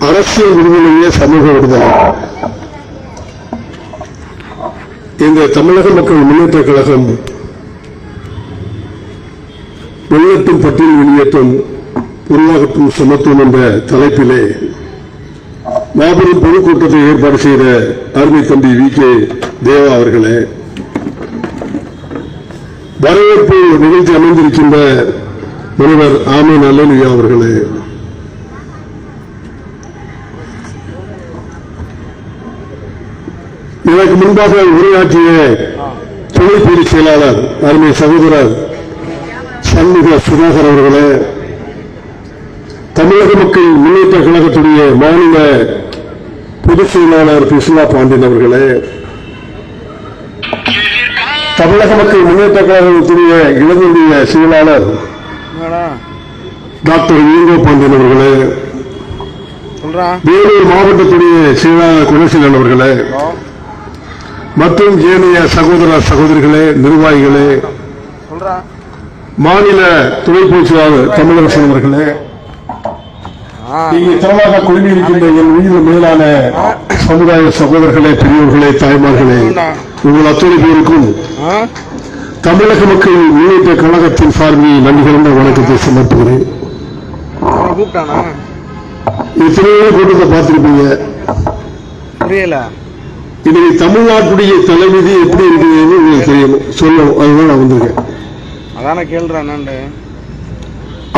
அரசியல் விடுதலையே சமூக விடுதலை. இந்த தமிழக மக்கள் முன்னேற்ற கழகம் வெளியேற்றும் பட்டியல் வெளியேற்றும் உருவாகட்டும் சமத்துவம் என்ற தலைப்பிலே மாபெரும் பொதுக்கூட்டத்தை ஏற்பாடு செய்த அருமை தம்பி வி.கே. தேவா அவர்களே, வரவேற்பு நிகழ்ச்சி அமைந்திருக்கின்ற முனைவர் ஆமீன் அல்லேலுயா அவர்களே, எனக்கு முன்பாக உரையாற்றிய துணை பொதுச் செயலாளர் அருமை சகோதரர் சண்முக சுதாகர் அவர்களே, தமிழக மக்கள் முன்னேற்ற கழகத்துடைய மாநில பொதுச் செயலாளர் கிருஷ்ணா பாண்டியன் அவர்களே, தமிழக மக்கள் முன்னேற்ற கழகத்துடைய இளைஞருடைய செயலாளர் டாக்டர் இளங்கோ பாண்டியன் அவர்களே, வேலூர் மாவட்டத்துடைய செயலாளர் குணசீலன் அவர்களே மற்றும் ஏனைய சகோதர சகோதரிகளே, நிர்வாகிகளே, மாநில துணை பொதுச் செயலாளர் தமிழரசன் அவர்களே, இங்கே திரளாக குழுமியிருக்கின்ற என் உயிர் மேலான சமுதாய சகோதரர்களே, பெரியவர்களே, தாய்மார்களே, உங்கள் அத்தனை பேருக்கும் தமிழக மக்கள் முன்னேற்ற கழகத்தின் சார்பில் நன்றி கலந்த வணக்கத்தை சமர்ப்பிக்கிறேன். எத்தனையோ கூட்டத்தை பார்த்திருப்பீங்க. இன்னைக்கு தமிழ்நாட்டுடைய தலைவிதி எப்படி இருக்கிறது உங்களுக்கு தெரியணும், சொல்லணும். அதுதான் நான் வந்திருக்கேன். அதான கேள்றேன்.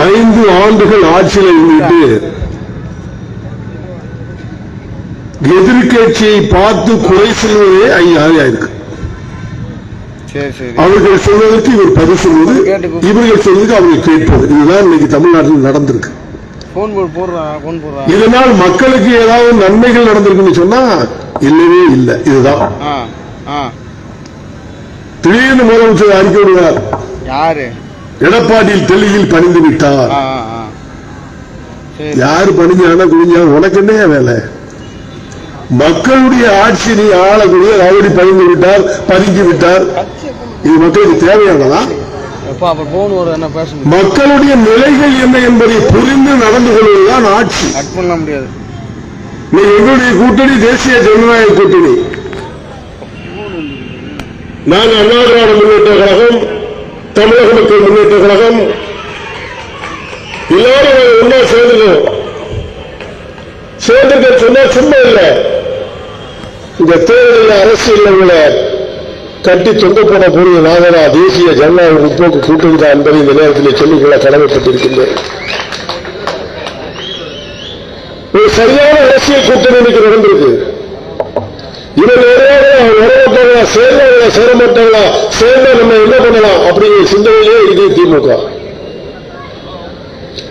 5 ஆண்டுகள் ஆட்சியில் இருந்துட்டு எதிர்கட்சியை பார்த்து குறை சொல்வதே இருக்கு. அவர்கள் சொல்வதற்கு இவர் பதில் சொல்வது, இவர்கள் சொல்வதற்கு அவர்கள் கேட்பது, இதுதான் இன்னைக்கு தமிழ்நாட்டில் நடந்திருக்கு. இதனால் மக்களுக்கு ஏதாவது நன்மைகள் நடந்திருக்குன்னு சொன்னா இல்லவே இல்லை. இதுதான் திடீர்னு முதலமைச்சர் அறிக்கை விடுவார், எடப்பாடியில் டெல்லியில் பணிந்து விட்டார். யாரு பணிஞ்சானா குடிஞ்சா உனக்கு என்ன வேலை? மக்களுடைய ஆட்சி நீ ஆளக்கூடிய ரவுடி பணிந்து விட்டார், பதுங்கி விட்டார். இது மக்களுக்கு தேவையானதா? மக்களுடைய நிலைகள் என்ன என்பதை புரிந்து நடந்து கொள்வதுதான் ஆட்சி. எங்களுடைய கூட்டணி தேசிய ஜனநாயக கூட்டணி. நாங்கள் அண்ணா திராவிட முன்னேற்ற கழகம், தமிழக மக்கள் முன்னேற்ற கழகம் எல்லாரும் ஒன்னா சேர்ந்துக்கணும். சேர்ந்துக்க சொன்னா சும்மா இல்ல. இந்த தேர்தலில் அரசியல் உங்களை கட்டி தொங்க போன பொழுது நாங்களா தேசிய ஜனநாயக முற்போக்கு கூட்டணி தான் என்பதை இந்த நேரத்தில் சொல்லிக்கொள்ள கடமைப்பட்டிருக்கின்றேன். ஒரு சரியான அரசியல் கூட்டணி இன்னைக்கு நடந்திருக்கு. இவங்க வரமாட்டாங்களா, சேர்ந்தவங்களா, சேரமாட்டாங்களா, சேர்ந்தா நம்ம என்ன பண்ணலாம் அப்படிங்கிற சிந்தனையிலே இது திமுக.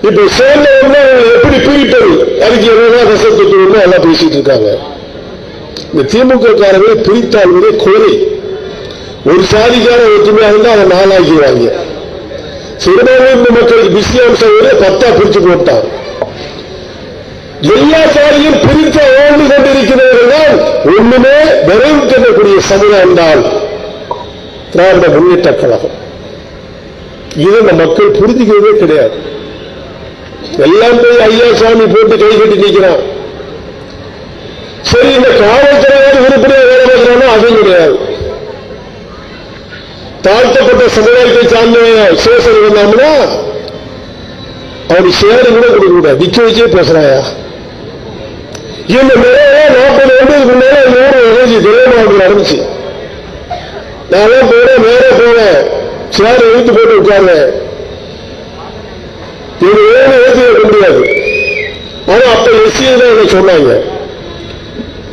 இப்ப சேர்ந்தவங்க எப்படி பிரிப்பது, அதுக்கு என்னதான் ரசத்துக்கு எல்லாம் பேசிட்டு இருக்காங்க. இந்த திமுக காரங்களை பிரித்தாலுமே கொலை. ஒரு சாதிக்கார ஒற்றுமையாக இருந்தா அதை 4 ஆக்கிடுவாங்க. சிறுபான்மை மக்களுக்கு பிசி அம்சம் 10 பிரிச்சு போட்டான். எல்லா சாதியும் பிரித்து வாழ்ந்து கொண்டிருக்கிறவர்கள் தான் ஒண்ணுமே விரைவு கட்டக்கூடிய சமுதாயம் தான் திராவிட முன்னேற்ற கழகம். இதை இந்த மக்கள் புரிஞ்சுக்கிறதே கிடையாது. எல்லாம் போய் ஐயா சாமி போட்டு கை கட்டி நிற்கிறான். சரி, இந்த காவல்துறையோடு உறுப்பினர் வேலை பார்க்கிறானோ அதுவும் கிடையாது. தாழ்த்தப்பட்ட சமுதாயத்தை சார்ந்த சேசன் வந்தாங்கன்னா அவனுக்கு சேர கூட கொடுக்க கூடாது, நிக்க வச்சே பேசுறாயா. இந்த நிறைய 40 ஆண்டுக்கு முன்னால 100 துறைமுகத்தில் நடந்துச்சு. நான் போறேன், நேர போறேன், சேர எழுத்து போட்டு உட்கார்றேன். இது ஏற்க முடியாது. ஆனா அப்ப எஸ்சி தான் என்ன சொன்னாங்க,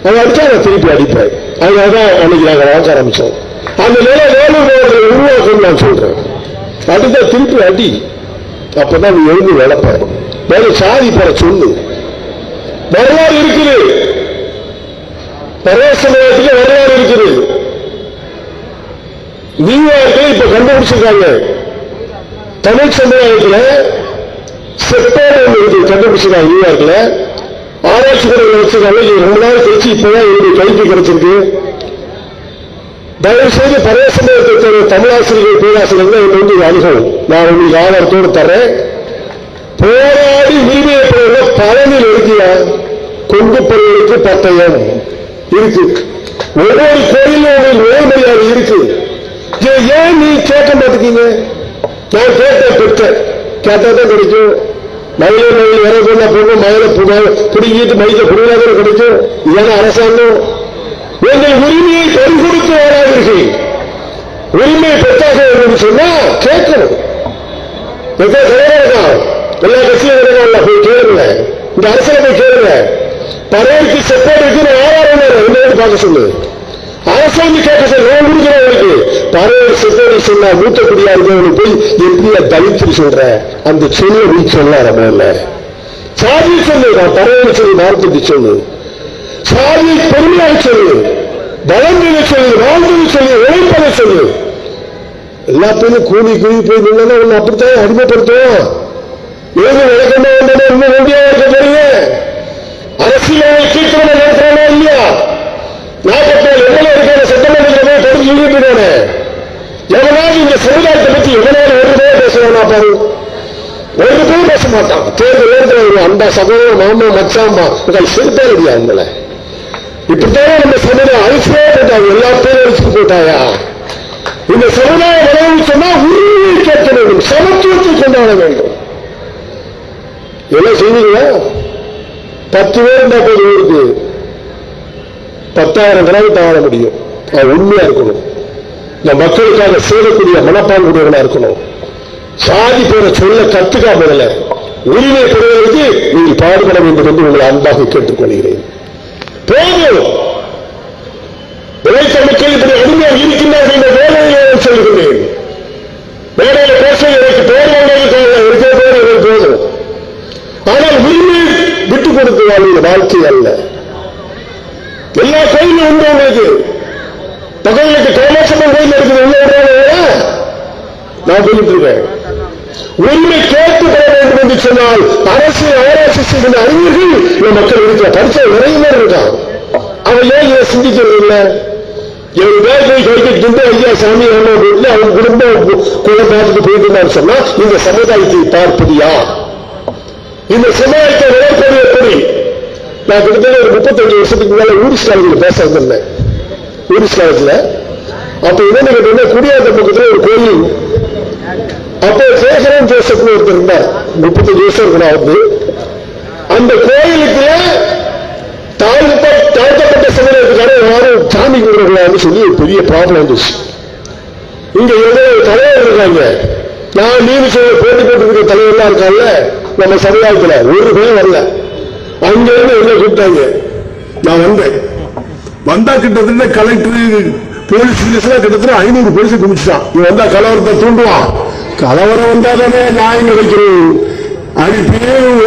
அதை அடிச்சா நான் திருப்பி அடிப்பேன். அதனாலதான் அன்னைக்கு நாங்கள் வாங்க ஆரம்பிச்சோம். அந்த நிலை வேலூர் மாவட்டத்தில் உருவாக்கும் நான் சொல்றேன். அடுத்த திருப்பி அடி, அப்பதான் நீ எழுந்து வளர்ப்ப. வேற சாதி பெற சொல்லு. வரலாறு இருக்குது, பரவ சமுதாயத்துக்கு வரலாறு இருக்குது. நியூயார்க்ல இப்ப கண்டுபிடிச்சிருக்காங்க, தமிழ் சமுதாயத்துல செப்பேடு கண்டுபிடிச்சிருக்காங்க. நியூயார்க்ல ஆராய்ச்சி கூட வச்சிருக்காங்க. ரொம்ப நாள் கழிச்சு இப்பதான் என்னுடைய கைக்கு கிடைச்சிருக்கு. தயவு செய்து பழைய சமயத்தை தமிழாசிரியர்கள் பேராசிரியர்கள் வந்து அணுகும். நான் உங்களுக்கு ஆதாரத்தோடு தரேன். போராடி உரிமையை பெற பழனில் இருக்கிற கொண்டு பொருளுக்கு பட்டயம் இருக்கு. ஒவ்வொரு கோயிலும் உங்களுக்கு ஓய்மரியாதை இருக்கு. ஏன் நீ கேட்க மாட்டேங்க? நான் கேட்டேன், பெற்றேன், கேட்டாதான் கிடைக்கும். மயில வேற பொண்ணா போகும், மயில பிடிங்கிட்டு மயில புரியாத கிடைக்கும். இதெல்லாம் அரசாங்கம். எங்கள் உரிமையை கை கொடுத்து வராதீர்கள். உரிமையை பெற்றாக சொன்னா கேட்கணும். எல்லா கட்சியும் கிடைக்கும். போய் கேளுங்க, இந்த அரசியல் போய் கேளுங்க. பறையருக்கு செப்பேட் இருக்கு, ஆதாரம் என்ன பார்க்க சொல்லு. அரசாங்க கேட்க சொல்லு, நான் கொடுக்கிறவங்களுக்கு பறையர் செப்பேட் சொன்னா மூத்தக்குடியா இருக்கவங்களுக்கு போய் எப்படியா தலித்து சொல்ற அந்த சொல்ல நீ சொல்ல மேல சாதி சொல்லு. நான் பறையர் சொல்லி நாற்பத்தி சொல்லு, சாதி பெருமையாக சொல்லு, பலங்களை சொல்லு, வாழ்ந்ததை சொல்லு, உழைப்பதை சொல்லு. எல்லாத்தையும் கூலி கூலி போய் நின்னா ஒண்ணு அப்படித்தான் அடிமைப்படுத்தும். ஏது விளக்கமா வந்தது இன்னும் வேண்டியா இருக்க போறீங்க. அரசியல் கீழ்த்தனை நடத்துறானா இல்லையா? 47 எம்எல்ஏ இருக்கிற சட்டமன்றத்தில் தொடர்ந்து சொல்லிட்டு இருக்கானே. எவனாவது இந்த சமுதாயத்தை பற்றி எவனாவது ஒரு பேர் பேசுவானா பாரு? ஒரு பேர் பேச மாட்டான். தேர்தல் நேரத்தில் அந்த சகோதரன் மாமா மச்சாமா செலுத்தே இல்லையா? உங்களை இப்படித்தான் நம்ம சமுதாயம் அரிசியே போட்டாங்க. எல்லா பேரும் அரிசிட்டு போட்டாயா? இந்த சமுதாயம் வளர்ந்து சொன்னா உரிமையை கேட்க வேண்டும், சமத்துவத்தை கொண்டாட வேண்டும். என்ன செய்வீங்களா? 10 பேர் இருந்தா போது ஊருக்கு 10,000 கிராமத்தை ஆள முடியும். அது உண்மையா இருக்கணும். இந்த மக்களுக்காக சேரக்கூடிய மனப்பான்மையுடையவனா இருக்கணும். சாதி பேரை சொல்ல கத்துக்காம உரிமை பெறுவதற்கு நீங்கள் பாடுபட வேண்டும் என்று உங்களை அன்பாக கேட்டுக்கொள்கிறேன். போதும். உழைத்த மக்கள் இப்படி அடிமையாக இருக்கின்றார்கள் என்ற வேலையை சொல்கிறேன். வேலையில பேச எனக்கு பேர் இருக்கிற பேர் எனக்கு போதும். ஆனால் உரிமையை விட்டுக் கொடுத்து வாழ்ந்த வாழ்க்கை அல்ல. எல்லா கோயிலும் உண்டு. உங்களுக்கு பகலுக்கு கைலாசம் கோயில் இருக்குது, உள்ள நான் சொல்லிட்டு இருக்கேன். உரிமை கேட்டு பெற வேண்டும் என்று சொன்னால் அரசு ஆராய்ச்சி செய்கிற அறிஞர்கள் இந்த மக்கள் இருக்கிற பரிசை நிறைய பேர் இருக்கான். அவன் ஏன் இதை சிந்திக்கிறது இல்லை? 7 பேர் போய் கைக்கிட்டு ஐயா சாமி வீட்டுல அவன் குடும்பம் கூட பார்த்துட்டு போயிட்டு சொன்னா இந்த சமுதாயத்தை பார்ப்பதியா? இந்த சமுதாயத்தை வளர்ப்பது எப்படி? நான் கிட்டத்தட்ட ஒரு 35 வருஷத்துக்கு மேல ஊரிஸ் காலேஜில் பேச வந்திருந்தேன். ஊரிஸ் காலேஜில் அப்ப என்னன்னு கேட்டீங்கன்னா குடியாத்த பக்கத்துல ஒரு கோயில். அப்போ சேகரன் ஜோசப் ஒருத்தர் இருந்தார். 35 வருஷம் இருக்கணும். வந்து அந்த கோயிலுக்குள்ள தாழ்த்தப்பட்ட சமுதாயத்துக்கான யாரும் சாமி கும்பிடக்கூடாதுன்னு சொல்லி ஒரு பெரிய ப்ராப்ளம் வந்துச்சு. இங்க ஏதோ தலைவர் இருக்காங்க, நான் நீதி செய்ய போட்டி போட்டு தலைவர்லாம் இருக்காங்க நம்ம சமுதாயத்துல. ஒரு பேர் வரல. அங்க இருந்து என்ன கூப்பிட்டாங்க. நான் வந்தேன். வந்தா கிட்டத்தட்ட கலெக்டர் போலீஸ் கிட்டத்தட்ட 500 போலீஸை குமிச்சுட்டான். இவன் வந்தா கலவரத்தை தூண்டுவான். கலவரம் வந்தாதானே நான் இங்க வைக்கிறேன். அது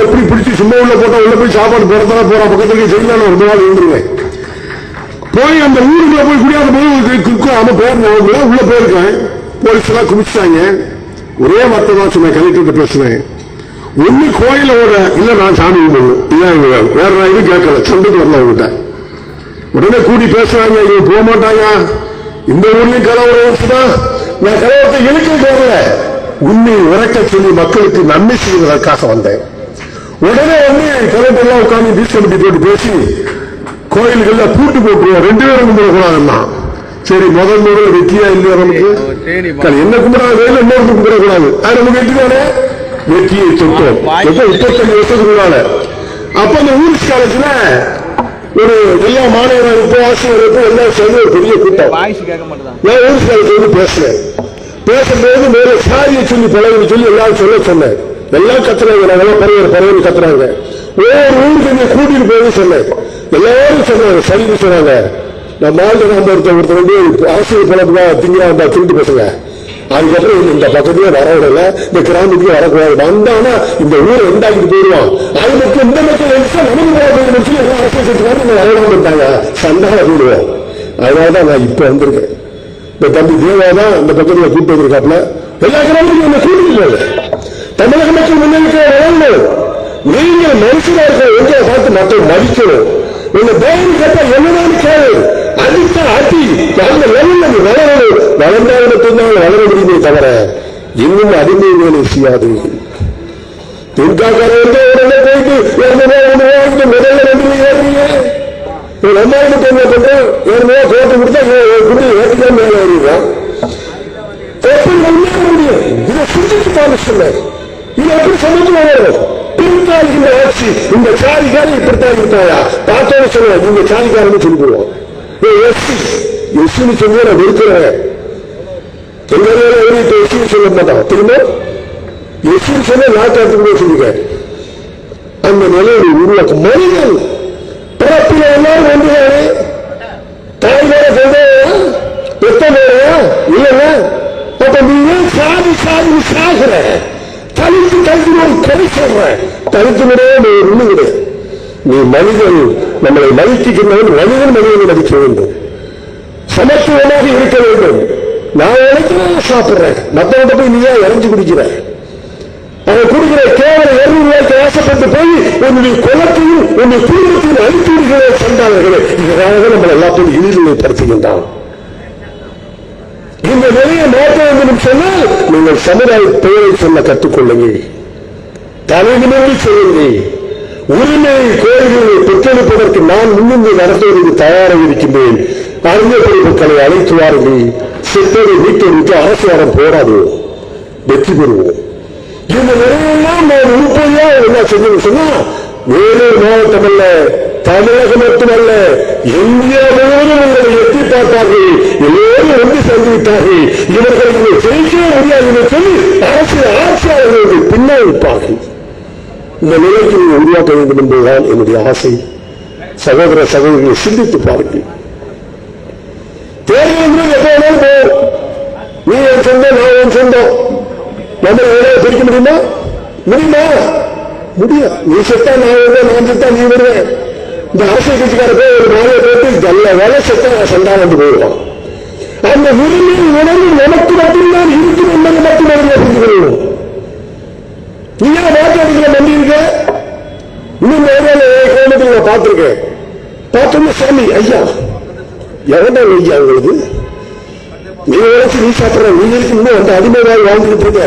எப்படி பிடிச்சி சும்மா உள்ள போட்டா உள்ள போய் சாப்பாடு போறதான போற பக்கத்துக்கு செய்யலாம். ஒரு நாள் இருந்துருவேன். போய் அந்த ஊருக்குள்ள போய் குடியாத போது அவன் பேர் உள்ள போயிருக்கேன். போலீஸ் எல்லாம் குமிச்சிட்டாங்க. ஒரே வார்த்தை தான் சொன்னேன். கலெக்டர் பேசுவேன். ஒண்ணு கோயில ஓட இல்ல நான் சாமி கும்பிடணும். வேற இது கேட்கல. சண்டைக்கு வரல அவங்ககிட்ட. உடனே கூடி பேசுறாங்க. இவங்க போக மாட்டாங்க. இந்த ஊர்லயும் கலவரம் வச்சுதான் நான் கலவரத்தை இழுக்க போகல. உண்மை உரைக்க சொல்லி மக்களுக்கு நன்மை செய்வதற்காக வந்தேன். உடனே வந்து கலெக்டர் எல்லாம் உட்காந்து பீச் கமிட்டி போட்டு பேசி கோயில்கள்ல பூட்டு போட்டுருவோம். 2 பேரும் கும்பிடக்கூடாதுன்னா சரி. முதல்ல வெற்றியா இல்லையா? நமக்கு என்ன கும்பிடாது வேலை இன்னொரு கும்பிடக்கூடாது. அது நமக்கு வெற்றிதானே? வெற்றியை சொத்தோம். 35 வருஷத்துக்கு முன்னால அப்ப அந்த ஊரிஸ் காலேஜ்ல ஒரு எல்லா மாணவர்கள் ஆசிரியர்களுக்கும் எல்லாம் சேர்ந்து ஒரு பெரிய கூட்டம். நான் ஊரிஸ் காலேஜ் வந்து பேசுறேன். பேசும்போது மேல சாதியை சொல்லி பழகுன்னு சொல்லி எல்லாரும் சொன்னேன். எல்லாம் கத்துறாங்க. நாங்கெல்லாம் பரவாயில்ல கத்துறாங்க. ஒவ்வொரு ஊருக்கு கூட்டிட்டு போய் சொன்னேன். எல்லாரும் சொன்னாங்க. சரின்னு சொன்னாங்க. நம்ம ஒருத்தர் வந்து ஆசிரியர் பழப்பா திங்கா வந்தா திருட்டு பேசுங்க. அதுக்கப்புறம் இந்த பக்கத்துலயே வரவிடல, இந்த கிராமத்துலயே வரக்கூடாது. வந்தானா இந்த ஊரை உண்டாக்கிட்டு போயிடுவான். அது மட்டும் இந்த மக்கள் நமக்கு அரசியல் சண்டாக போடுவோம். அதனாலதான் நான் இப்ப வந்திருக்கேன். இந்த தம்பி தேவாதான் இந்த பக்கத்துல கூட்டு வந்திருக்காப்புல. எல்லா கிராமத்துக்கும் என்ன கூட்டிட்டு தமிழக மக்கள் முன்னேற்ற வளரணும். நீங்க மனுஷனா இருக்க எங்களை பார்த்து மற்ற மதிக்கணும். உங்க தேவன் கேட்டா என்னதான் கேளு. அடித்த அடி அந்த லெவலில் வளர்ந்தால் மட்டும்தான் வளர முடியுமே தவிர இன்னும் அடிமை வேலை செய்யாது. துர்காக்காரங்க உடனே போயிட்டு முதல்ல ரெண்டு ஏறுறீங்க. நம்மளுக்கு என்ன பண்றோம்? ஏற்கனவே கோட்டை கொடுத்தா ஏற்றுதான் மேல ஏறிடுறான். எப்படி முன்னேற முடியும்? இதை சிந்திச்சு பார்க்க சொன்ன. இது எப்படி சமத்துவம் வரும்? பிரித்தால் இந்த ஆட்சி இந்த சாதிக்காரன் இப்படித்தான் இருக்காயா பார்த்தோன்னு சொல்ல இந்த சாதிக்காரன்னு சொல்லி போடுவோம். எஸ்ன்னு சொல்லி நான் வெறுக்கிறேன். எங்க எஸ்ன்னு சொல்ல மாட்டான். திரும்ப எஸ்ன்னு சொல்ல நாட்டாத்துக்கு சொல்லிக்க. அந்த நிலையை உருவாக்கும் மனிதன் பிறப்பில எல்லாரும் ஒன்றுதானே. தாய் மேல சொல்றா பெத்த மேலையா இல்லையா? அப்ப நீ ஏன் சாதி சாதி சாகுற? தலித்து தலித்து கதை சொல்ற தலித்துனே ஒண்ணு கிடையாது. நீ மனிதன் நம்மளை மதிக்கின்றவன் மனிதன் மனிதனை மதிக்க வேண்டும். சமத்துவமாக இருக்க வேண்டும். நான் உழைக்கிறேன் சாப்பிடுறேன். மற்றவங்க போய் நீ ஏன் இறஞ்சி குடிக்கிற? அவன் குடிக்கிற கேவலம் 200 ரூபாய்க்கு ஆசைப்பட்டு போய் உன்னுடைய குலத்தையும் உன்னுடைய குடும்பத்தையும் அழித்து விடுகிற சண்டாளர்களே. இதனால நம்ம எல்லாத்தையும் இழிவுபடுத்துகின்றான். இந்த நிலையை மாற்ற வேண்டும் சொன்னால் நீங்கள் சமுதாய பெயரை சொல்ல கற்றுக்கொள்ளுங்கள். தலைநிமிர்ந்து செய்யுங்கள். உரிமை கோரிக்கைகளை பெற்றெடுப்பதற்கு நான் முன்னின்று நடத்துவதற்கு தயாராக இருக்கின்றேன். அறிஞர் பொதுமக்களை அழைத்து வாருங்கள். செத்ததை மீட்டெடுத்து அரசியலம் போராது வெற்றி பெறுவோம். இந்த நிலையெல்லாம் நான் உருப்படியா என்ன செஞ்சு சொன்னா வேலூர் மாவட்டம் அல்ல, தமிழகம் மட்டுமல்ல, இந்தியா முழுவதும் உங்களை எட்டி பார்த்தார்கள். எல்லோரும் ஒன்று சேர்ந்துவிட்டார்கள். இவர்களுக்கு ஜெயிக்கவே முடியாது என்று சொல்லி அரசியல் ஆட்சியாளர்களுக்கு பின்னால் இருப்பார்கள். இந்த நிலைக்கு உருவாக்க வேண்டும் என்பதுதான் என்னுடைய ஆசை. சகோதர சகோதரிகளை சிந்தித்து பாருங்கள். தேர்தல் எப்ப வேணாலும் போகும். நீ என் சொந்தம், நான் என் சொந்தம். நம்ம வேலையை பிரிக்க முடியுமா? முடியுமா? முடியாது. நீ செத்தா நான் வருவேன், நான் செத்தா நீ வருவேன். இந்த அரசியல் கட்சிக்கார போய் ஒரு மாலையை போட்டு நல்ல வேலை செத்தா சண்டா வந்து போயிடுவான். அந்த உரிமையை உணர்வு நமக்கு மட்டும்தான் இருக்கும் என்பது மட்டும் புரிந்து கொள்ளணும். நீ ஏன் மாற்றாடுகளை நம்பி இருக்க? இன்னும் கோணத்தில் நான் பார்த்திருக்கேன். பார்த்தோம்னா சாமி ஐயா எவன்டா ஐயா உங்களுக்கு நீ உழைச்சி நீ சாப்பிட்ற நீ இருக்கு இன்னும் அந்த அடிமையாக வாழ்ந்துட்டு இருக்க.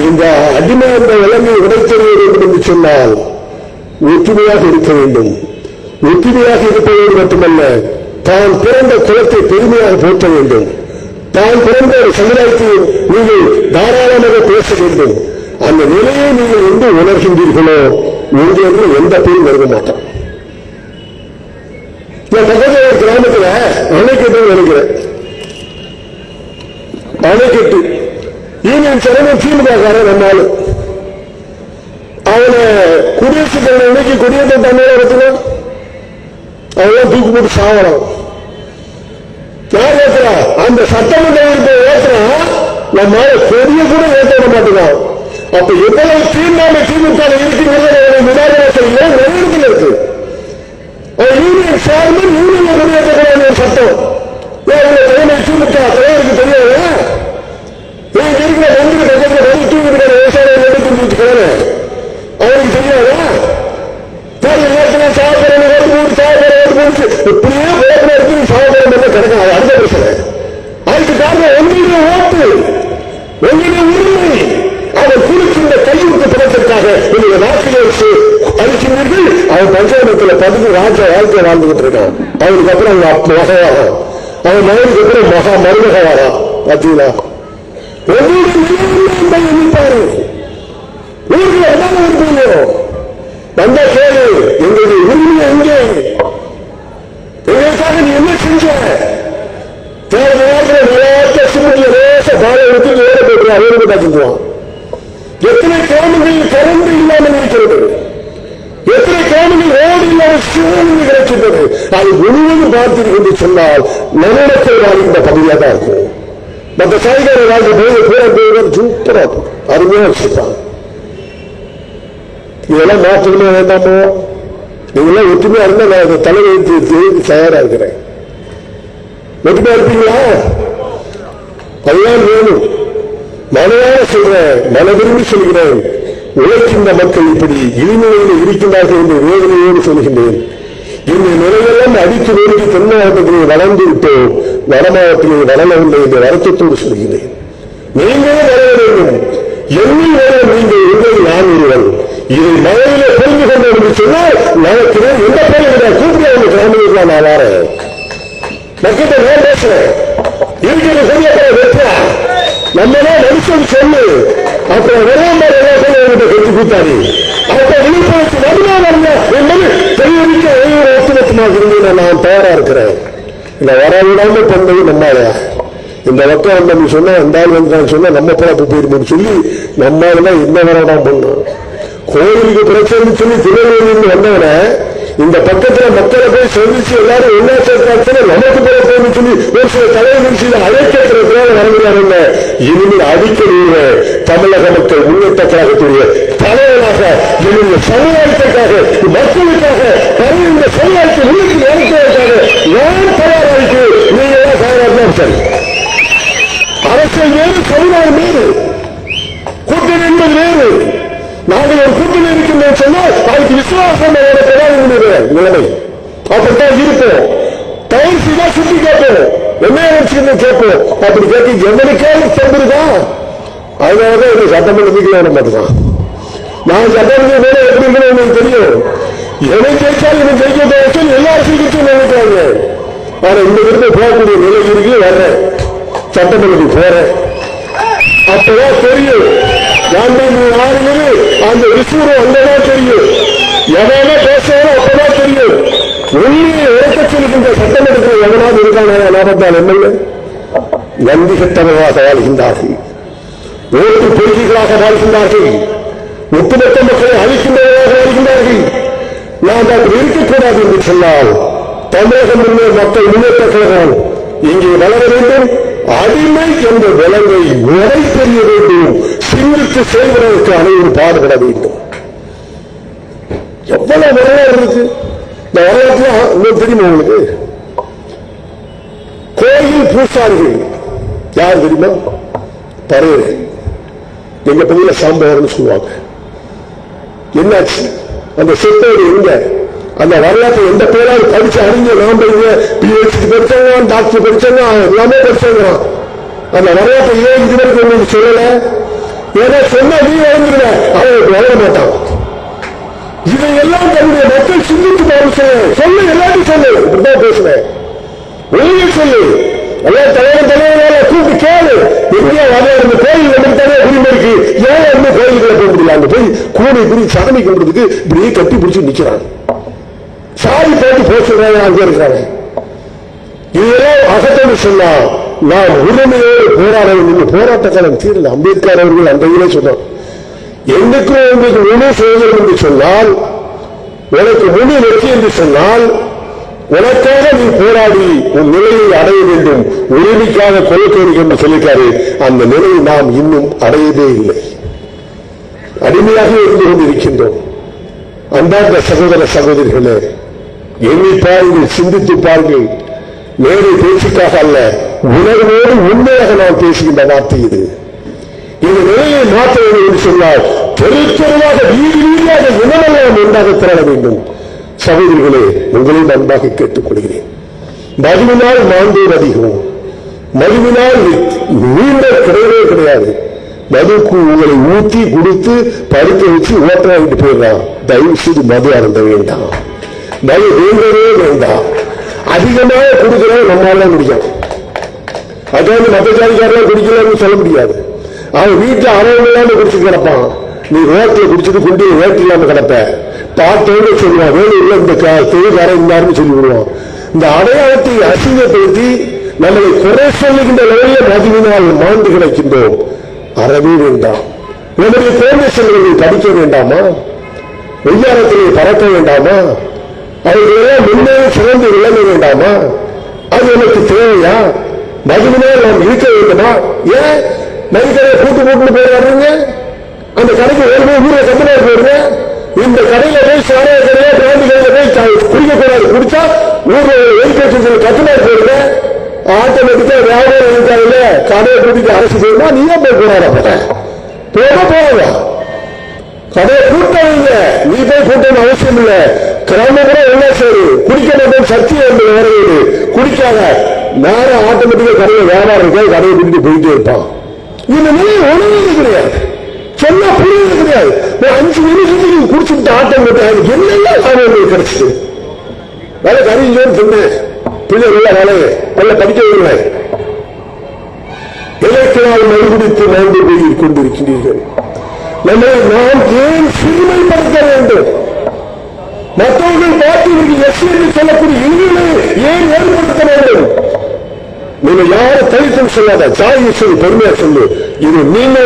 இந்த அடிமை என்ற விலங்கை உடைத்தெறிய வேண்டும் என்று சொன்னால் ஒற்றுமையாக இருக்க வேண்டும். ஒற்றுமையாக இருப்பதோடு மட்டுமல்ல, தான் பிறந்த குலத்தை பெருமையாக போற்ற வேண்டும். தான் பிறந்த ஒரு சமுதாயத்தை நீங்கள் தாராளமாக பேச வேண்டும். அந்த நிலையை நீங்கள் எங்கு உணர்கின்றீர்களோ உங்களுக்கு எந்த பேரும் வருக மாட்டான். நான் பக்கத்தில் ஒரு கிராமத்தில் அணைக்கட்டு நினைக்கிறேன். அணைக்கட்டு யூனியன் சிறந்த திமுககாரன் நம்மாலும் அவனை குடியரசுத் தலைவர் இன்னைக்கு குடியேற்ற தண்ணீரை வச்சுக்கணும். அவெல்லாம் தூக்கு போட்டு சாவலாம். யார் ஏற்றுறா? அந்த சட்டமன்ற உறுப்பினர் ஏற்றுறா. நம்மால பெரிய கூட ஏற்ற விட மாட்டேங்கான். அப்ப எவ்வளவு தீர்மானம் திமுக இருக்கிறது விடாதத்தில் இருக்கு. யூனியன் சேர்மன் யூனியன் நிறைவேற்றக்கூடிய ஒரு சட்டம் தலைமை திமுக தலைவருக்கு தெரியாது. இருக்கிற மந்திரி பக்கத்தில் தூக்கிட்டு விவசாயம் எடுத்து அவருக்கு தெரியாதா? நேரத்தில் சாப்பிட இப்படியே போட்டு எடுத்து சாப்பிட கிடைக்கும். அது அடுத்த பிரச்சனை. அதுக்கு காரணம் உங்களுடைய ஓட்டு, உங்களுடைய உரிமை. அவர் குளிக்கின்ற கைவிட்டு பணத்திற்காக உங்களுடைய நாட்டிலே அளிக்கின்றீர்கள். அவன் பஞ்சாயத்தில் பதுக்கு ராஜா வாழ்க்கை வாழ்ந்துகிட்டு இருக்கான். அவருக்கு அப்புறம் அவங்க மகவாகம், அவன் மகனுக்கு அப்புறம் மகா மருமகவாரா. பார்த்தீங்களா? எண்ணிப்பாரு ஊருக்கு எல்லாம் இருப்பீங்க. வந்த கேளு எங்களுடைய உரிமை எங்கே? எங்களுக்காக நீ என்ன செஞ்ச? சிமெண்ட்ல லேச பாலை எடுத்து ஏற போட்டு அவருக்கு பார்த்துக்குவான். எத்தனை கிராமங்கள் திறந்து இல்லாமல் இருக்கிறது? எத்தனை கிராமங்கள் ரோடு இல்லாமல் சூழ்நிலை கிடைக்கின்றது? அது முழுவதும் பார்த்தீர்கள் என்று சொன்னால் நன்னடத்தை வாழ்கின்ற பகுதியாக தான் இருக்கும். மற்ற சாய்கார வாழ்க்கை போய் சூப்பரா அருமையா வச்சிருப்பாங்க. இதெல்லாம் மாற்றமே வேண்டாமோ? நீங்களாம் ஒற்றுமையா இருந்தா நான் தலைவருக்கு தயாரா இருக்கிறேன். ஒற்றுமையா இருப்பீங்களா? அதுதான் வேணும். மனதார சொல்றேன், மன விரும்பி சொல்கிறேன். உழைக்கின்ற மக்கள் இப்படி இழிநிலையில் இருக்கின்றார்கள் என்று வேதனையோடு சொல்கின்றேன். இந்த நிலையெல்லாம் அடித்து நோக்கி தென் மாவட்டத்திலே வளர்ந்து விட்டோம், வட மாவட்டத்திலே வளரவில்லை என்ற வருத்தத்தோடு சொல்கிறேன். நீங்களே வளர வேண்டும், எண்ணில் வர நீங்கள் உங்களை நான் ஒருவன். இதை மழையில புரிந்து கொண்டோம் என்று சொன்னால் நமக்கு எந்த பேர் கூப்பிட்டு அவங்க கிராமத்தில் நான் வாரேன், மக்கள்கிட்ட நான் பேசுறேன், இருக்கிற சரியா வைப்பா நம்மதான் மனுஷன் சொல்லு. அப்புறம் வரலாறு எல்லாத்தையும் கட்சி கூட்டாடி அப்ப விழிப்புணர்ச்சி வருமா வரல என்பது தெரிவிக்க ஒத்துழைப்புமாக இருந்து நான் தயாரா இருக்கிறேன். இந்த வரவிடாம பண்ணது நம்மாலையா இந்த வக்கம் வந்தோம்னு சொன்னா அந்த ஆள் வந்து சொன்னா நம்ம பிறப்பு போயிருமோன்னு சொல்லி நம்மளாலதான் என்ன வரடாம் பண்ணோம். கோயிலுக்கு பிரச்சனை சொல்லி திருநெல்வேலியிலிருந்து வந்தவன இந்த பக்கத்துல மக்களை போய் சந்திச்சு எல்லாரும் என்ன சேர்த்தாச்சுன்னா நமக்கு பிறப்பு சொல்லி ஒரு சில தலைவர் அழைக்கிறதுனால வரவில்லை. இனிமேல் அடிக்கடி தமிழக மக்கள் முன்னேற்ற கழகத்துடைய தலைவராக என்னுடைய சமுதாயத்திற்காக மக்களுக்காக இந்த சமுதாயத்தை முன்னிட்டு நடத்துவதற்காக நான் தயாராகிட்டு நீங்க எல்லாம் தயாராக சரி. அரசியல் வேறு, சமுதாயம் வேறு, கூட்டணி என்பது வேறு. நாங்கள் ஒரு கூட்டணி இருக்கின்றோம் சொன்னால் அதுக்கு விசுவாசம் நிலைமை அப்படித்தான் இருப்போம். தவறு செய்தா சுட்டி கேட்போம், என்ன நினைச்சு கேட்போம். அப்படி கேட்டு எவனுக்கே தந்துருதான். அதனாலதான் எனக்கு சட்டமன்றத்துக்கு வேணும் பார்த்துதான். நான் சட்டமன்ற வேலை எப்படி இருக்கணும் எனக்கு தெரியும். எவன் ஜெயிச்சாலும் எனக்கு ஜெயிக்க எல்லா அரசியலுக்கும் நினைக்கிறாங்க. ஆனா இந்த விருது போகக்கூடிய நிலை இருக்கு. வர்றேன் சட்டமன்றத்துக்கு போறேன், அப்பதான் தெரியும் அந்த விசுவரம் அங்கதான் தெரியும். எவனா பேசுறோம் அப்பதான் தெரியும். உண்மையை இறக்க சொல்லுகின்ற சட்டமன்றத்தில் எவனாவது இருக்கான லாபத்தால் எம்எல்ஏ நன்றி கட்டவர்களாக வாழ்கின்றார்கள், ஓட்டு பொறுக்கிகளாக வாழ்கின்றார்கள், ஒட்டுமொத்த மக்களை அழிக்கின்றவர்களாக வாழ்கின்றார்கள். நாம் அப்படி இருக்கக்கூடாது என்று சொன்னால் தமிழகம் மக்கள் முன்னேற்ற கழகம் இங்கே வளர வேண்டும். அடிமை என்ற விலங்கை உரை தெரிய வேண்டும். சிந்தித்து செய்வதற்கு அனைவரும் பாடுபட வேண்டும். எவ்வளவு வரலாறு இருக்கு இந்த வரலாற்றுல தெரியுமா உங்களுக்கு? கோயில் பூசாரிகள் யார் தெரியுமா? பறையர்கள். எங்க பகுதியில் சாம்பவர்னு சொல்லுவாங்க. என்னாச்சு அந்த செத்தோடு எங்க அந்த வரலாற்றை எந்த பேராவது படிச்சு அறிஞ்ச நாம் பிஹெச்டி படிச்சவங்க, டாக்டர் படிச்சவங்க, எல்லாமே படிச்சவங்க. அந்த வரலாற்றை ஏன் இதுவரைக்கும் உங்களுக்கு சொல்லல? ஏன்னா சொன்னா நீ வளர்ந்துருவ, அவனுக்கு வளர மாட்டான். இதையெல்லாம் தன்னுடைய மக்கள் சிந்தித்து சொல்லு, எல்லாத்தையும் சொல்லு. இப்படிதான் பேசுறேன், ஒழுங்கு சொல்லு. எல்லாம் தலைவரால கூப்பிட்டு கேளு. எப்படியா வரலாறு கோயில் வந்துட்டாலே உரிமை இருக்கு, ஏன் வந்து கோயிலுக்குள்ள போக முடியல? அங்க போய் கூடை இப்படி சாமி கும்பிடுறதுக்கு இப்படியே கட்டி பிடிச்சு நிக்கிறான். சாதி போட்டு போச்சுறாங்க, அங்க இருக்கிறாங்க. இதெல்லாம் அகத்தோடு சொன்னா நாம் உரிமையோடு போராட வேண்டும். போராட்ட காலம் தீரல. அம்பேத்கர் அவர்கள் அன்றையிலே சொன்னார், என்னைக்கும் உங்களுக்கு முழு சுதந்திரம் என்று சொன்னால், உனக்கு முழு வெற்றி என்று சொன்னால், உனக்காக நீ போராடி உன் நிலையை அடைய வேண்டும், உரிமைக்காக கொள்கை என்று சொல்லிட்டாரு. அந்த நிலையை நாம் இன்னும் அடையவே இல்லை, அடிமையாக இருந்து கொண்டிருக்கின்றோம். அன்பார்ந்த சகோதர சகோதரிகளே, எண்ணி பாருங்கள், சிந்தித்து பாருங்கள். நேரே பேச்சுக்காக அல்ல, உணர்வோடு உண்மையாக நாம் பேசுகின்ற வார்த்தை இது. இந்த நிலையை மாற்ற வேண்டும் என்று சொன்னால் தெருத்தெருவாக வீதி வீதியாக இனமெல்லாம் ஒன்றாக திரள வேண்டும். சகோதரிகளே, உங்களையும் அன்பாக கேட்டுக் கொள்கிறேன். மதுவினால் மாண்டோர் அதிகம், மதுவினால் நீண்ட கிடையவே கிடையாது. மதுக்கு உங்களை ஊற்றி கொடுத்து படுக்க வச்சு ஓட்ட வாங்கிட்டு போயிடலாம். தயவு செய்து மது அருந்த வேண்டாம், மது வேண்டவே வேண்டாம். அதிகமாக குடிக்கிறோம், நம்மளால முடியும். அதாவது மற்ற ஜாதிக்காரெல்லாம் குடிக்கலன்னு சொல்ல முடியாது. அவன் வீட்டில் அவன் இல்லாம குடிச்சு கிடப்பான், நீ ரோட்டில் குடிச்சிட்டு கொண்டு ரோட்டு இல்லாம கிடப்ப. பார்த்தோடு சொல்லுவான், வேலையில் இந்த தொழில்காரன் இருந்தாருன்னு சொல்லி விடுவான். இந்த அடையாளத்தை அசிங்கப்படுத்தி நம்மளை குறை சொல்லுகின்ற நிலையில மதுவினால் மாண்டு கிடைக்கின்றோம். அறவே வேண்டாம். நம்முடைய குழந்தை செல்வங்களை படிக்க வேண்டாமா? வெய்யாரத்திலே பறக்க வேண்டாமா? அவர்களெல்லாம் முன்னே சிறந்து விளங்க வேண்டாமா? அது எனக்கு தேவையா? மதுவினால் நாம் இருக்க வேண்டுமா? ஏன் மதுக்கடையை கூட்டு கூட்டு போயிடுறாருங்க? அந்த கடைக்கு ஒரு ஊரை கட்டுமாறு போயிருங்க. இந்த கடையில போய் சாராய கடையா பிராந்தி கடையில போய் குடிக்கக்கூடாது. குடிச்சா ஊர்ல எஜுகேஷன் கட்டுமாறு போயிருங்க. ஆட்டோமேட்டிக்கா வியாபாரம் இருக்காதுல்ல, கடையை கூட்டிட்டு அரசு செய்யணுமா? நீயே போய் போராட போக போக கடையை கூட்டாதீங்க. நீ போய் கூட்டணும் அவசியம் இல்லை. கிராமப்புற என்ன செய்யுது, குடிக்க மாட்டேன் சத்தியம் வரவேடு குடிக்காத நேரம் ஆட்டோமேட்டிக்கா கடையில் வியாபாரம் இருக்கா கடையை பிடித்து போயிட்டே இருப்பான். இந்த நிலை உணவு கிடையாது, சொன்னா புரியுது கிடையாது. 5 நிமிஷத்துக்கு குடிச்சுட்டு ஆட்டம் போட்டாங்க என்னெல்லாம் லாபம் கிடைச்சிது. வேலை கறிஞ்சோன்னு சொன்னேன், பிள்ளைகள் வேலையை நல்ல படிக்கவில்லை, இலக்கினால் மறுபிடித்து வாழ்ந்து போய் கொண்டிருக்கிறீர்கள். நம்மை நாம் ஏன் சிறுமைப்படுத்த வேண்டும்? மற்றவர்கள் பார்த்து எஸ் என்று சொல்லக்கூடிய இனிமை ஏன் ஏற்படுத்த வேண்டும்? நீங்க யாரும் தனித்தும் சொல்லாத, சாய் சொல்லி பெருமையா சொல்லு, இது நீங்க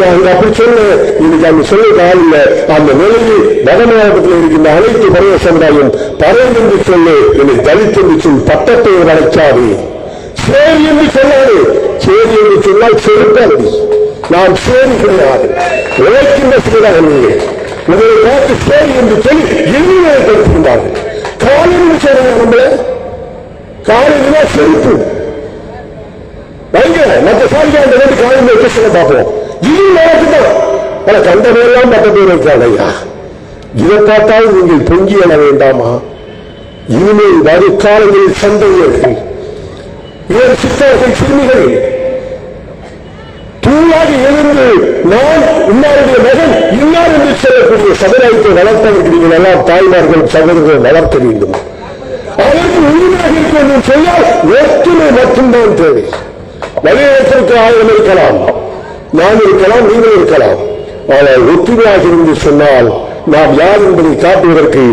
அங்க அப்படி சொல்ல, இன்னைக்கு அந்த சொல்ல ஆள் இல்லை. அந்த நிலையில் வடமாவட்டத்தில் இருக்கின்ற அனைத்து பருவ சமுதாயம் பறவை என்று சொல்லு, என்னை தலித் என்று சொல், பட்டத்தை அழைச்சாரு, சேரி என்று சொல்லாது, சேரி என்று சொன்னால் செருப்பாது. நாம் சேரி கிடையாது, உழைக்கின்ற சிலராக நீங்கள் உங்களை பார்த்து சேரி என்று சொல்லி இழிவுபடுத்துகின்றார்கள். காலையில் சேருங்க, நம்மள காலையில செருப்பு வைங்க, மற்ற சாரிக்காண்ட வேண்டி காலையில் வைக்க சொல்ல பார்ப்போம். இது நடக்குதான், பல கண்டனையெல்லாம் மற்ற பேர் வைக்கிறாங்க. ஐயா, இதை பார்த்தால் நீங்கள் பொங்கி எழ வேண்டாமா? இனிமேல் வருக்காலங்களில் சந்தைகள் ஏன் சித்தர்கள் சிறுமிகள் தூளாக எழுந்து நான் இன்னாருடைய மகன் இன்னார் என்று சொல்லக்கூடிய சமுதாயத்தை வளர்ப்பதற்கு நீங்கள் எல்லாம் தாய்மார்கள் சகோதரர்கள் வளர்க்க வேண்டும். அதற்கு உரிமையாக இருக்க சொன்னால் ஒற்றுமை மட்டும்தான் தேவை. வலியுறுத்திற்கு 1000 இருக்கலாம், நான் இருக்கலாம், நீங்கள் இருக்கலாம். ஆனால் ஒற்றுமையாக இருந்து சொன்னால் நாம் யார் என்பதை காட்டுவதற்கு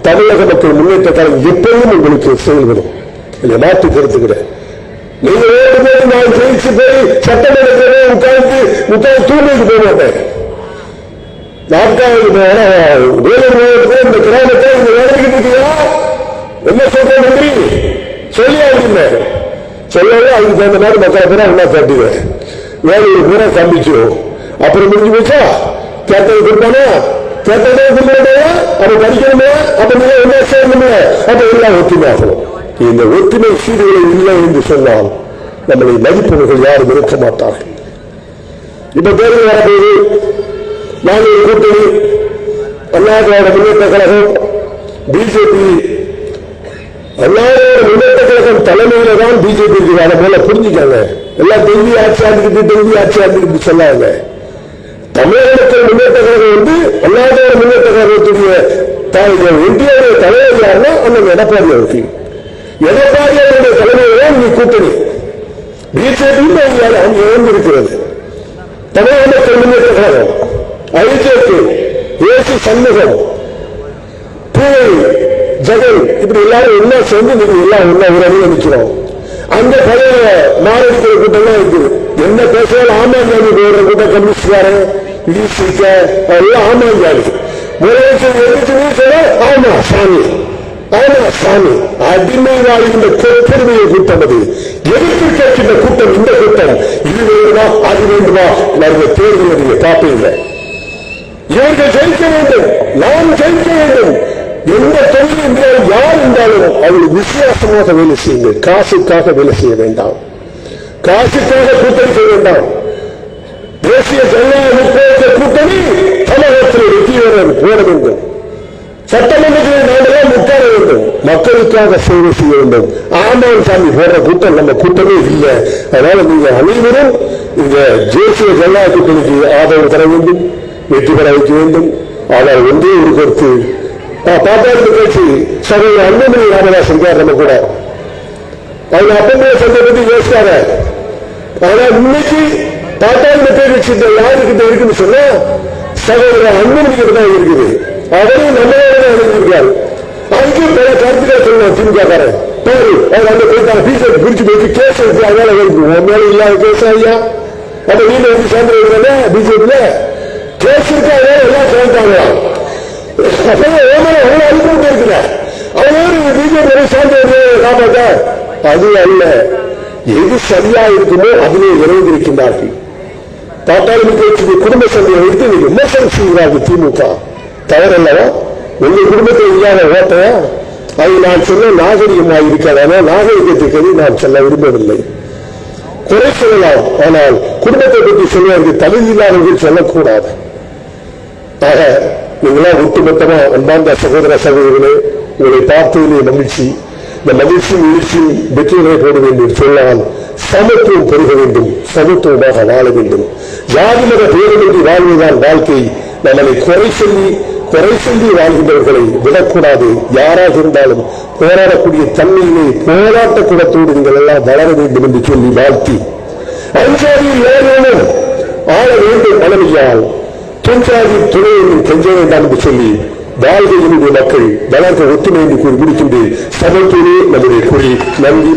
தமிழக மக்கள் முன்னேற்ற கழகம் எப்போதும் உங்களுக்கு செயல்படும். இதை மாற்றி கருத்துக்கிறேன். நீங்க வேறு நான் ஜெயிச்சு போய் சட்டமன்றத்திலே உட்கார்ந்து தூண்டுக்கு போக மாட்டேன். நாட்காவது வேலூர் மாவட்டத்தில் இந்த கிராமத்தை இந்த வேலைக்கிட்டு இருக்கியா என்ன சொல்ற நன்றி சொல்லி ஆகிருந்தேன். சொல்லவே அதுக்கு தகுந்த மாதிரி மக்களை பேரா உள்ள காட்டுவேன். வேலையை பூரா சந்திச்சிடும். அப்புறம் முடிஞ்சு போச்சா, கேட்டது கொடுப்பானா, கேட்டதே கொடுப்பானா, அப்ப படிக்கணுமே, அப்ப நீங்க என்ன செய்யணுமே, அப்ப எல்லாம் ஒற்றுமையாகணும். இந்த ஒற்றுமை சீடுகளை இல்லை என்று சொன்னால் நம்மளை மதிப்பவர்கள் யாரும் இருக்க மாட்டார்கள். இப்ப தேர்தல் வரப்போது நாங்கள் கூட்டணி அண்ணாதிராவிட முன்னேற்ற கழகம் பிஜேபி, அண்ணாதிராவிட முன்னேற்ற கழகம் தலைமையில தான் பிஜேபி இருக்கு. அதை போல புரிஞ்சுக்காங்க. எல்லாம் டெல்லி ஆட்சி ஆண்டுக்கிட்டு டெல்லி ஆட்சி ஆண்டுக்கிட்டு சொல்லாங்க. தமிழக மக்கள் முன்னேற்ற கழகம் வந்து அண்ணாதிராவிட முன்னேற்ற கழகத்துடைய இந்தியாவுடைய தலைவர் யாருன்னா அந்த எடப்பாடி அவருக்கு. எடப்பாடி அவருடைய தலைமையில்தான் நீ கூட்டணி பிஜேபி அங்கு இழந்திருக்கிறது. தமிழக மக்கள் முன்னேற்ற கழகம், ஐஜேபி, ஏசி சண்முகம், பூவை, ஜெகன், இப்படி எல்லாரும் ஒன்னா சேர்ந்து நீங்க எல்லாம் ஒன்னா உறவு நிற்கிறோம். அந்த பழைய மாரடிக்கிற கூட்டம் தான் இருக்குது. என்ன பேசுறாலும் ஆமாஞ்சாமி போடுற கூட்டம், கம்யூனிஸ்டாரு எல்லாம் ஆமாஞ்சாமி முதலமைச்சர் எதிர்த்து சொல்ல ஆமா சாமி, ஆமா சாமி, அடிமை வாழ்கின்ற பெருமையை கூட்டம் அது. எதிர்த்து கேட்கின்ற கூட்டம் இந்த கூட்டம். இது வேண்டுமா அது வேண்டுமா வருகிற தேர்தல் நீங்க பார்ப்பீங்க. இவர்கள் ஜெயிக்க வேண்டும், நாம் ஜெயிக்க வேண்டும். எந்த தொழில் யார் இருந்தாலும் அவர்கள் விசுவாசமாக வேலை செய்யுங்கள். காசுக்காக வேலை செய்ய வேண்டாம், காசுக்காக கூட்டணி செய்ய வேண்டாம். தேசிய ஜனநாயக முற்போக்கு கூட்டணி தமிழகத்தில் வெற்றி போட வேண்டும். சட்டமன்றத்தில் நாங்களே உட்கார வேண்டும், மக்களுக்காக சேவை செய்ய வேண்டும். ஆமாம் சாமி போடுற கூட்டம் நம்ம கூட்டமே இல்லை. அதனால நீங்க அனைவரும் இந்த தேசிய ஜனநாயக கூட்டணிக்கு ஆதரவு தர வேண்டும், வெற்றி பெற வைக்க வேண்டும். ஆனால் ஒன்றே ஒரு கருத்து, பாட்டாளி கட்சி சகோதரர் அன்புமணி ராமதாஸ் இருக்கார் நம்ம கூட. அவங்க அப்பமே சந்தை பத்தி யோசிச்சாரு. ஆனா இன்னைக்கு பாட்டாளி கட்சி யாருக்கிட்ட இருக்குன்னு சொன்னா சகோதரர் அன்புமணி கிட்ட தான் இருக்குது. அவரையும் நம்மளோட இருக்காரு. அதுக்கு பல கருத்துக்கள் சொல்லணும். திமுகக்காரன் பேரு அவர் அங்க போயிட்டாங்க, பிஜேபி பிரிச்சு போயிட்டு கேஸ் எடுத்து அதனால மேல இல்லாத கேஸ் ஐயா அப்ப வீட்டுல வந்து சேர்ந்து இருக்கிறத பிஜேபியில கேஸ் இருக்கு, அதனால எல்லாம் சேர்ந்தாங்களா அனுபவம் இருக்குல்ல. அவங்க பிஜேபி சேர்ந்து காப்பாற்ற அது அல்ல. எது சரியா இருக்குமோ அதிலே இறங்கியிருக்கின்றார்கள். பாட்டாளி கட்சி குடும்ப சந்தையை வைத்து விமர்சனம் செய்கிறார்கள். திமுக தவறல்லவா? உங்கள் குடும்பத்தில் இல்லாத ஓட்டையா? அது நான் சொல்ல நாகரிகமாக இருக்காது. நாகரிகத்துக்கு நான் சொல்ல விரும்பவில்லை. குறை சொல்லலாம், ஆனால் குடும்பத்தை பற்றி சொல்வதற்கு தகுதி இல்லாதவர்கள் சொல்லக்கூடாது. ஆக நீங்களா ஒட்டுமொத்தமா அன்பார்ந்த சகோதர சகோதரிகளே, உங்களை பார்த்ததிலே மகிழ்ச்சி. இந்த மகிழ்ச்சியும் எழுச்சியும் வெற்றிகளை போட வேண்டும் சொன்னால் சமத்துவம் பெருக வேண்டும், சமத்துவமாக வாழ வேண்டும். ஜாதி மத பேரமின்றி வாழ்வதுதான் வாழ்க்கை. நம்மளை குறை சொல்லி வாழ்கின்றவர்களை விடக்கூடாது. யாராக இருந்தாலும் போராடக்கூடிய தன்மையிலே போராட்ட குணத்தோடு நீங்கள் எல்லாம் வளர வேண்டும் என்று சொல்லி வாழ்த்தி, அஞ்சாதியில் ஏதேனும் ஆள வேண்டும் மனைவியால் தொஞ்சாதி துணையை கெஞ்ச வேண்டாம் என்று சொல்லி வாழ்க்கையினுடைய மக்கள் வளர்க்க ஒத்துமை என்று கூறி முடிக்கின்றேன். சமத்துவமே நம்முடைய குறி. நன்றி.